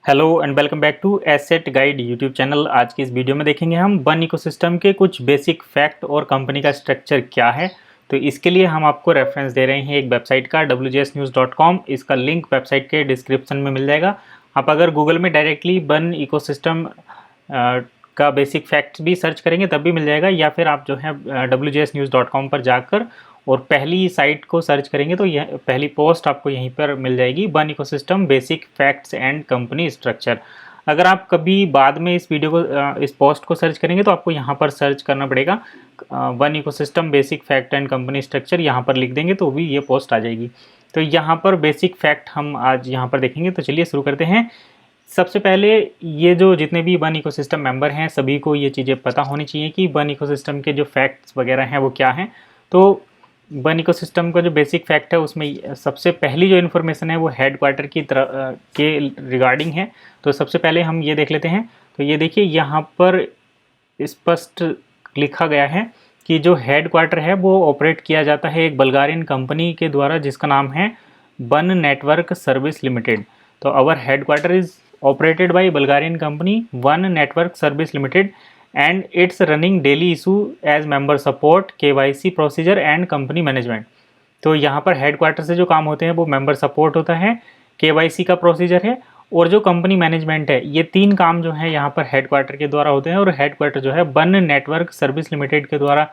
Hello and welcome back to asset guide YouTube channel. आज की इस वीडियो में देखेंगे हम बन इकोसिस्टम के कुछ बेसिक फैक्ट और कंपनी का स्ट्रक्चर क्या है। तो इसके लिए हम आपको रेफरेंस दे रहे हैं एक वेबसाइट का wjsnews.com। इसका लिंक वेबसाइट के डिस्क्रिप्शन में मिल जाएगा। आप अगर गूगल में डायरेक्टली बन इकोसिस्टम का बेसिक फैक्ट्स भी सर्च करेंगे तब भी मिल जाएगा, या फिर आप जो है wjsnews.com पर जाकर और पहली साइट को सर्च करेंगे तो यह पहली पोस्ट आपको यहीं पर मिल जाएगी, बन ecosystem basic facts and company structure. अगर आप कभी बाद में इस वीडियो को इस पोस्ट को सर्च करेंगे तो आपको यहाँ पर सर्च करना पड़ेगा बन ecosystem basic fact and company structure. यहाँ पर लिख देंगे तो भी ये पोस्ट आ जाएगी। तो यहाँ पर बेसिक फैक्ट हम आज यहाँ पर देखेंगे। तो चलिए शुरू करते हैं। सबसे पहले ये जो जितने भी बन इकोसिस्टम मेंबर हैं सभी को ये चीज़ें पता होनी चाहिए कि बन इकोसिस्टम के जो फैक्ट्स वगैरह हैं वो क्या हैं। तो बन इकोसिस्टम का जो बेसिक फैक्ट है उसमें सबसे पहली जो इन्फॉर्मेशन है वो हेडक्वार्टर की तरह के रिगार्डिंग है। तो सबसे पहले हम ये देख लेते हैं। तो ये देखिए यहाँ पर स्पष्ट लिखा गया है कि जो हेडक्वार्टर है वो ऑपरेट किया जाता है एक बल्गारियन कंपनी के द्वारा जिसका नाम है बन नेटवर्क सर्विस लिमिटेड। तो our headquarter is operated by Bulgarian company one network service limited and it's running daily issue as member support, KYC procedure and company management. तो यहाँ पर हेडक्वार्टर से जो काम होते हैं वो मेंबर सपोर्ट होता है, KYC का प्रोसीजर है और जो कंपनी मैनेजमेंट है। ये तीन काम जो है यहाँ पर हेडक्वार्टर के द्वारा होते हैं और हेडक्वार्टर जो है बन नेटवर्क सर्विस लिमिटेड के द्वारा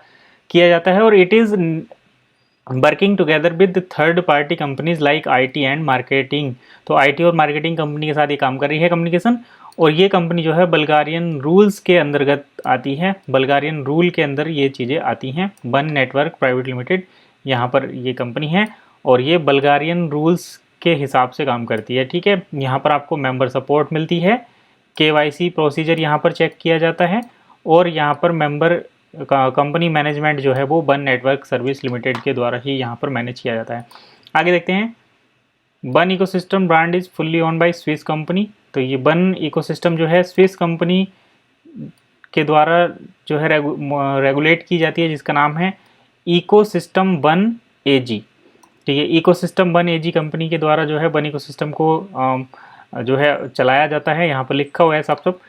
किया जाता है और it is working together with third party companies like IT and marketing. तो IT और मार्केटिंग कंपनी के साथ ये काम कर रही है कम्युनिकेशन, और ये कंपनी जो है बल्गारियन रूल्स के अंतर्गत आती है। बल्गारियन रूल के अंदर ये चीज़ें आती हैं। बन नेटवर्क प्राइवेट लिमिटेड यहाँ पर ये कंपनी है और ये बल्गारियन रूल्स के हिसाब से काम करती है। ठीक है, यहाँ पर आपको मेंबर सपोर्ट मिलती है, KYC प्रोसीजर यहाँ पर चेक किया जाता है और यहाँ पर मेंबर कंपनी मैनेजमेंट जो है वो बन नेटवर्क सर्विस लिमिटेड के द्वारा ही यहाँ पर मैनेज किया जाता है। आगे देखते हैं। बन ecosystem brand is fully own by Swiss company. तो ये बन इकोसिस्टम जो है स्विस कंपनी के द्वारा जो है रेगुलेट की जाती है जिसका नाम है इकोसिस्टम बन AG। ठीक है, इकोसिस्टम बन AG कंपनी के द्वारा जो है बन इकोसिस्टम को जो है चलाया जाता है। यहाँ पर लिखा हुआ है साफ साफ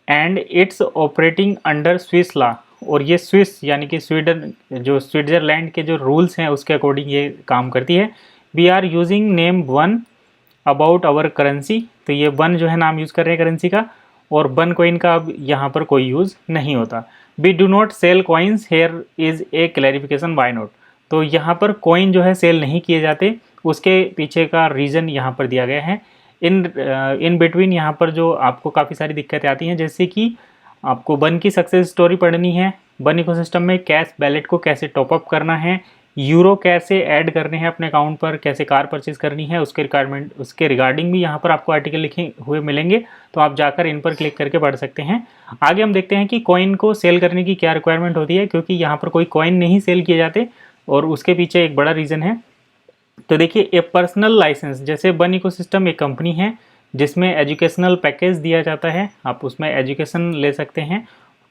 and it's operating under Swiss law. और ये स्विस यानी कि स्वीडन जो स्विट्ज़रलैंड के जो रूल्स हैं उसके अकॉर्डिंग ये काम करती है। We are using name one about our currency. तो ये वन जो है नाम यूज़ कर रहे हैं करेंसी का, और बन कॉइन का अब यहाँ पर कोई यूज़ नहीं होता। We do not sell coins, here is a clarification why not. तो यहाँ पर कॉइन जो है सेल नहीं किए जाते, उसके पीछे का रीज़न यहाँ पर दिया गया है। इन बिटवीन यहाँ पर जो आपको काफ़ी सारी दिक्कतें आती हैं, जैसे कि आपको बन की सक्सेस स्टोरी पढ़नी है, बन इकोसिस्टम में कैश बैलेट को कैसे टॉपअप करना है, यूरो कैसे ऐड करने हैं अपने अकाउंट पर, कैसे कार परचेज करनी है, उसके रिक्वायरमेंट उसके रिगार्डिंग भी यहाँ पर आपको आर्टिकल लिखे हुए मिलेंगे। तो आप जाकर इन पर क्लिक करके पढ़ सकते हैं। आगे हम देखते हैं कि कॉइन को सेल करने की क्या रिक्वायरमेंट होती है, क्योंकि यहाँ पर कोई कॉइन नहीं सेल किए जाते और उसके पीछे एक बड़ा रीज़न है। तो देखिए, ए पर्सनल लाइसेंस, जैसे बन इकोसिस्टम एक कंपनी है जिसमें एजुकेशनल पैकेज दिया जाता है, आप उसमें एजुकेशन ले सकते हैं,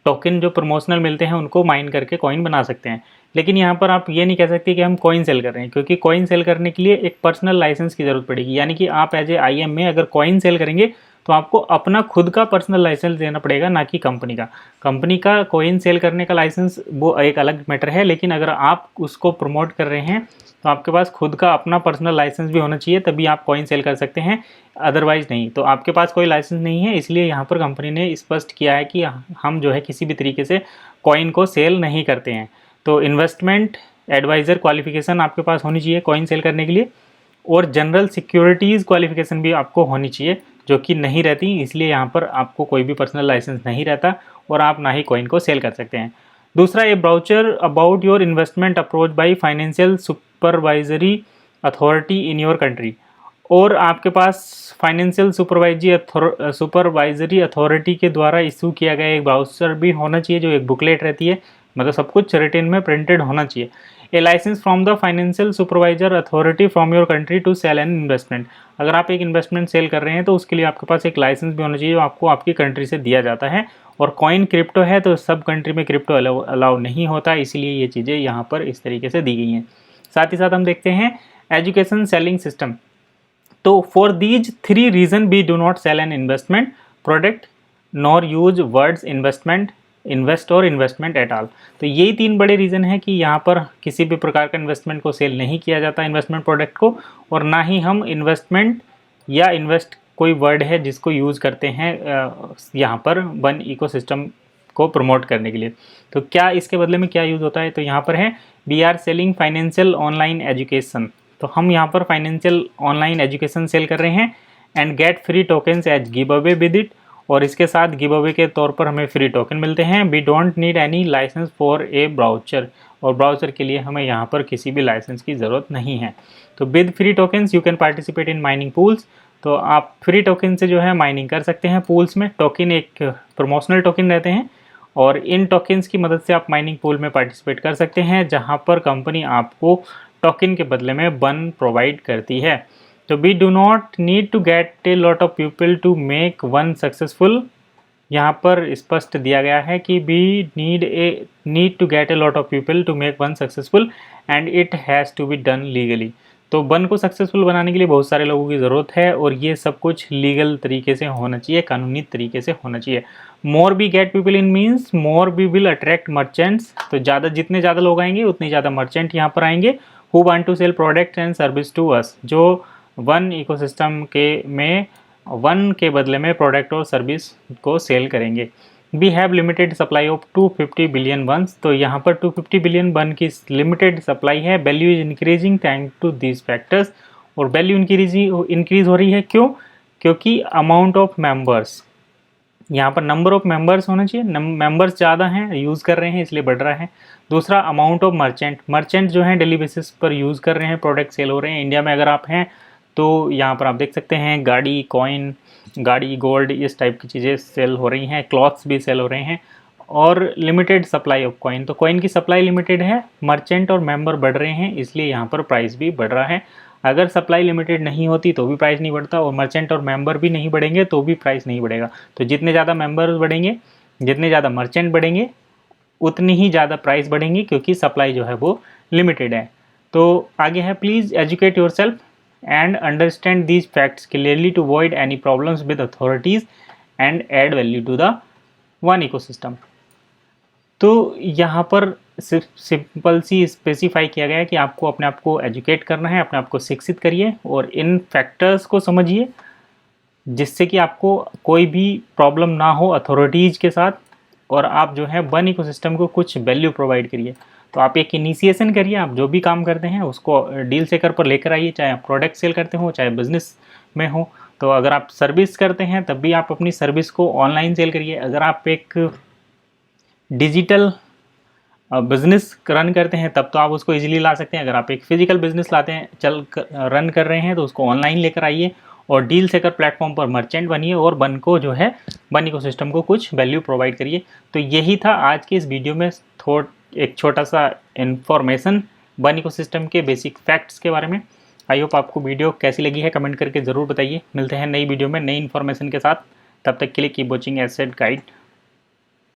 टोकन जो प्रमोशनल मिलते हैं उनको माइन करके कॉइन बना सकते हैं। लेकिन यहाँ पर आप ये नहीं कह सकते कि हम कॉइन सेल कर रहे हैं, क्योंकि कॉइन सेल करने के लिए एक पर्सनल लाइसेंस की ज़रूरत पड़ेगी। यानी कि आप एज ए IM में अगर कॉइन सेल करेंगे तो आपको अपना खुद का पर्सनल लाइसेंस देना पड़ेगा, ना कि कंपनी का। कंपनी का कॉइन सेल करने का लाइसेंस वो एक अलग मैटर है, लेकिन अगर आप उसको प्रमोट कर रहे हैं तो आपके पास खुद का अपना पर्सनल लाइसेंस भी होना चाहिए, तभी आप कॉइन सेल कर सकते हैं, अदरवाइज नहीं। तो आपके पास कोई लाइसेंस नहीं है, इसलिए यहाँ पर कंपनी ने स्पष्ट किया है कि हम जो है किसी भी तरीके से कॉइन को सेल नहीं करते हैं। तो इन्वेस्टमेंट एडवाइज़र क्वालिफिकेशन आपके पास होनी चाहिए कॉइन सेल करने के लिए, और जनरल सिक्योरिटीज़ क्वालिफिकेशन भी आपको होनी चाहिए, जो कि नहीं रहती, इसलिए यहाँ पर आपको कोई भी पर्सनल लाइसेंस नहीं रहता और आप ना ही कॉइन को सेल कर सकते हैं। दूसरा, a brochure about your investment approach by financial supervisory authority in your country. और आपके पास फाइनेंशियल सुपरवाइजरी अथॉरिटी के द्वारा इशू किया गया एक ब्राउचर भी होना चाहिए, जो एक बुकलेट रहती है, मतलब सब कुछ रिटन में प्रिंटेड होना चाहिए। A licence from the financial supervisor authority from your country to sell an investment. अगर आप एक इन्वेस्टमेंट सेल कर रहे हैं तो उसके लिए आपके पास एक लाइसेंस भी होना चाहिए, जो आपको आपकी कंट्री से दिया जाता है। और कॉइन क्रिप्टो है तो सब कंट्री में क्रिप्टो अलाउ नहीं होता, इसीलिए ये चीज़ें यहाँ पर इस तरीके से दी गई हैं। साथ ही साथ हम देखते हैं एजुकेशन सेलिंग सिस्टम। तो for these 3 reason we do not sell an investment product nor use words investment, invest or investment at all. तो यही 3 बड़े रीज़न है कि यहाँ पर किसी भी प्रकार का इन्वेस्टमेंट को सेल नहीं किया जाता, इन्वेस्टमेंट प्रोडक्ट को, और ना ही हम इन्वेस्टमेंट या इन्वेस्ट कोई वर्ड है जिसको यूज़ करते हैं यहाँ पर वन इकोसिस्टम को प्रमोट करने के लिए। तो क्या इसके बदले में क्या यूज़ होता है, तो यहाँ पर है we are selling financial online education. तो हम यहाँ पर फाइनेंशियल ऑनलाइन एजुकेशन सेल कर रहे हैं and get free tokens as give away with it, और इसके साथ गिव अवे के तौर पर हमें फ्री टोकन मिलते हैं। We don't need any license for a brochure, और ब्राउचर के लिए हमें यहाँ पर किसी भी लाइसेंस की ज़रूरत नहीं है। तो with free tokens you can participate in mining pools. तो आप फ्री टोकन से जो है माइनिंग कर सकते हैं पूल्स में। टोकन एक प्रमोशनल टोकन रहते हैं और इन टोकन्स की मदद से आप माइनिंग पूल में पार्टिसिपेट कर सकते हैं, जहाँ पर कंपनी आपको टोकन के बदले में बन प्रोवाइड करती है। तो we do not need to get a lot of people to make one successful. यहाँ पर स्पष्ट दिया गया है कि we need to get a lot of people to make one successful and it has to be done legally. तो one को successful बनाने के लिए बहुत सारे लोगों की ज़रूरत है और ये सब कुछ लीगल तरीके से होना चाहिए, कानूनी तरीके से होना चाहिए। More we get people in means more we will attract merchants. तो जितने ज़्यादा लोग आएंगे उतने ज़्यादा मर्चेंट यहाँ पर आएंगे who want to sell products and service to us, जो वन इकोसिस्टम में वन के बदले में प्रोडक्ट और सर्विस को सेल करेंगे। We have limited supply of 250 billion ones. तो यहाँ पर 250 बिलियन वन की लिमिटेड सप्लाई है। Value is increasing thanks to this factors, और वैल्यू इंक्रीज हो रही है क्यों? क्योंकि अमाउंट ऑफ मेंबर्स, यहाँ पर नंबर ऑफ मेंबर्स होना चाहिए, मेंबर्स ज़्यादा हैं, यूज़ कर रहे हैं इसलिए बढ़ रहा है। दूसरा अमाउंट ऑफ मर्चेंट जो हैं डेली बेसिस पर यूज़ कर रहे हैं, प्रोडक्ट सेल हो रहे हैं। इंडिया में अगर आप हैं तो यहाँ पर आप देख सकते हैं गाड़ी, कॉइन, गाड़ी, गोल्ड, इस टाइप की चीज़ें सेल हो रही हैं, क्लॉथ्स भी सेल हो रहे हैं, और लिमिटेड सप्लाई ऑफ कॉइन। तो कॉइन की सप्लाई लिमिटेड है, मर्चेंट और मेंबर बढ़ रहे हैं, इसलिए यहाँ पर प्राइस भी बढ़ रहा है। अगर सप्लाई लिमिटेड नहीं होती तो भी प्राइस नहीं बढ़ता, और मर्चेंट और मेंबर भी नहीं बढ़ेंगे तो भी प्राइस नहीं बढ़ेगा। तो जितने ज़्यादा मेंबर्स बढ़ेंगे, जितने ज़्यादा मर्चेंट बढ़ेंगे, उतनी ही ज़्यादा प्राइस बढ़ेंगी, क्योंकि सप्लाई जो है वो लिमिटेड है। तो आगे है please educate your self and understand these facts clearly to avoid any problems with authorities and add value to the one ecosystem। तो यहाँ पर सिर्फ सिंपल सी स्पेसिफाई किया गया है कि आपको अपने आप को एजुकेट करना है, अपने आप को शिक्षित करिए और इन फैक्टर्स को समझिए, जिससे कि आपको कोई भी प्रॉब्लम ना हो अथॉरिटीज़ के साथ, और आप जो है वन इकोसिस्टम को कुछ वैल्यू प्रोवाइड करिए। तो आप एक इनिशिएशन करिए, आप जो भी काम करते हैं उसको डील सेकर पर लेकर आइए, चाहे आप प्रोडक्ट सेल करते हो, चाहे बिजनेस में हो। तो अगर आप सर्विस करते हैं तब भी आप अपनी सर्विस को ऑनलाइन सेल करिए। अगर आप एक डिजिटल बिजनेस रन करते हैं तब तो आप उसको इजीली ला सकते हैं। अगर आप एक फिजिकल बिजनेस लाते हैं रन कर रहे हैं तो उसको ऑनलाइन लेकर आइए और डील सेकर प्लेटफॉर्म पर मर्चेंट बनिए और वन को जो है वन इकोसिस्टम को कुछ वैल्यू प्रोवाइड करिए। तो यही था आज के इस वीडियो में एक छोटा सा इन्फॉर्मेशन वन इकोसिस्टम के बेसिक फैक्ट्स के बारे में। आई होप आपको वीडियो कैसी लगी है कमेंट करके ज़रूर बताइए। मिलते हैं नई वीडियो में नई इन्फॉर्मेशन के साथ, तब तक के लिए कीप वॉचिंग एसेट गाइड।